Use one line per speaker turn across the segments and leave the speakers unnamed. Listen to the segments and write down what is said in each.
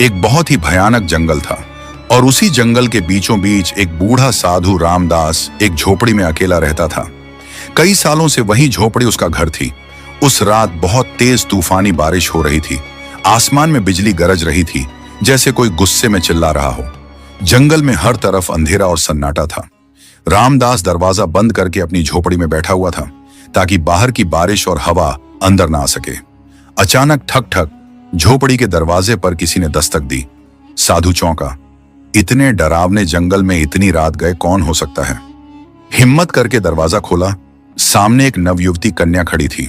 एक बहुत ही भयानक जंगल था और उसी जंगल के बीचों बीच एक बूढ़ा साधु रामदास एक झोपड़ी में अकेला रहता था। कई सालों से वही झोपड़ी उसका घर थी। उस रात बहुत तेज तूफानी बारिश हो रही थी। आसमान में बिजली गरज रही थी, जैसे कोई गुस्से में चिल्ला रहा हो। जंगल में हर तरफ अंधेरा और सन्नाटा था। रामदास दरवाजा बंद करके अपनी झोपड़ी में बैठा हुआ था, ताकि बाहर की बारिश और हवा अंदर ना आ सके। अचानक ठक ठक झोपड़ी के दरवाजे पर किसी ने दस्तक दी। साधु चौंका। इतने डरावने जंगल में इतनी रात गए कौन हो सकता है? हिम्मत करके दरवाजा खोला। सामने एक नवयुवती कन्या खड़ी थी।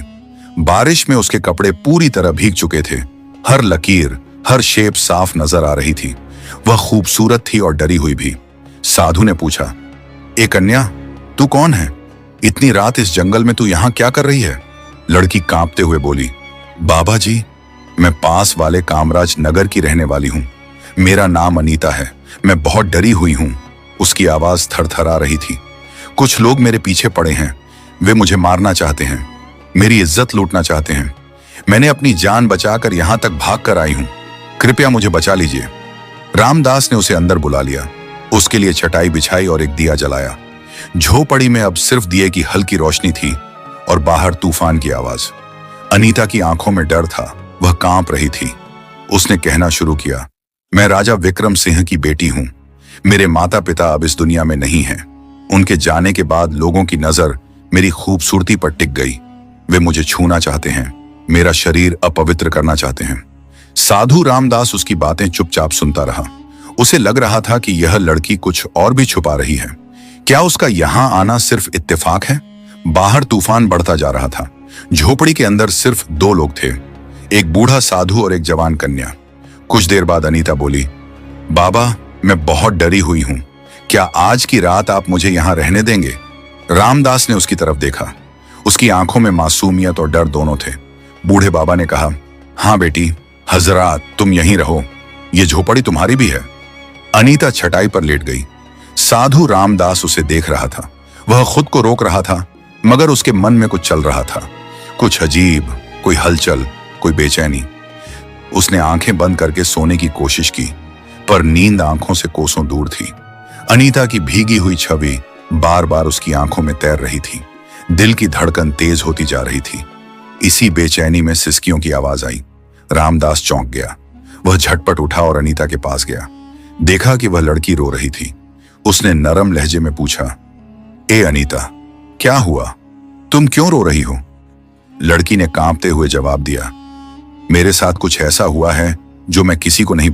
बारिश में उसके कपड़े पूरी तरह भीग चुके थे। हर लकीर, हर शेप साफ नजर आ रही थी। वह खूबसूरत थी और डरी हुई भी। साधु ने पूछा, ए कन्या, तू कौन है? इतनी रात इस जंगल में तू यहाँ क्या कर रही है? लड़की कांपते हुए बोली, बाबा जी, मैं पास वाले कामराज नगर की रहने वाली हूँ। मेरा नाम अनीता है। मैं बहुत डरी हुई हूँ। उसकी आवाज थरथरा रही थी। कुछ लोग मेरे पीछे पड़े हैं। वे मुझे मारना चाहते हैं, मेरी इज्जत लूटना चाहते हैं। मैंने अपनी जान बचाकर यहाँ तक भाग कर आई हूँ। कृपया मुझे बचा लीजिए। रामदास ने उसे अंदर बुला लिया। उसके लिए चटाई बिछाई और एक दिया जलाया। झोपड़ी में अब सिर्फ दिए की हल्की रोशनी थी और बाहर तूफान की आवाज। अनीता की आंखों में डर था। वह कांप रही थी। उसने कहना शुरू किया, मैं राजा विक्रम सिंह की बेटी हूं। मेरे माता पिता अब इस दुनिया में नहीं हैं। उनके जाने के बाद लोगों की नजर मेरी खूबसूरती पर टिक गई। वे मुझे छूना चाहते हैं, मेरा शरीर अपवित्र करना चाहते हैं। साधु रामदास उसकी बातें चुपचाप सुनता रहा। उसे लग रहा था कि यह लड़की कुछ और भी छुपा रही है। क्या उसका यहां आना सिर्फ इत्तेफाक है? बाहर तूफान बढ़ता जा रहा था। झोपड़ी के अंदर सिर्फ दो लोग थे, एक बूढ़ा साधु और एक जवान कन्या। कुछ देर बाद अनीता बोली, बाबा, मैं बहुत डरी हुई हूं। क्या आज की रात आप मुझे यहां रहने देंगे? रामदास ने उसकी तरफ देखा। उसकी आंखों में मासूमियत और डर दोनों थे। बूढ़े बाबा ने कहा, हाँ बेटी, हजरात, तुम यहीं रहो। ये झोपड़ी तुम्हारी भी है। अनीता छटाई पर लेट गई। साधु रामदास उसे देख रहा था। वह खुद को रोक रहा था, मगर उसके मन में कुछ चल रहा था। कुछ अजीब, कोई हलचल, कोई बेचैनी। उसने आंखें बंद करके सोने की कोशिश की, पर नींद आंखों से कोसों दूर थी। अनीता की भीगी हुई छवि बार बार उसकी आंखों में तैर रही थी। दिल की धड़कन तेज होती जा रही थी। इसी बेचैनी में सिसकियों की आवाज आई। रामदास चौंक गया। वह झटपट उठा और अनीता के पास गया। देखा कि वह लड़की रो रही थी। उसने नरम लहजे में पूछा, ए अनीता, क्या हुआ? तुम क्यों रो रही हो? लड़की ने कांपते हुए जवाब दिया, मेरे साथ कुछ ऐसा हुआ है जो मैं किसी को नहीं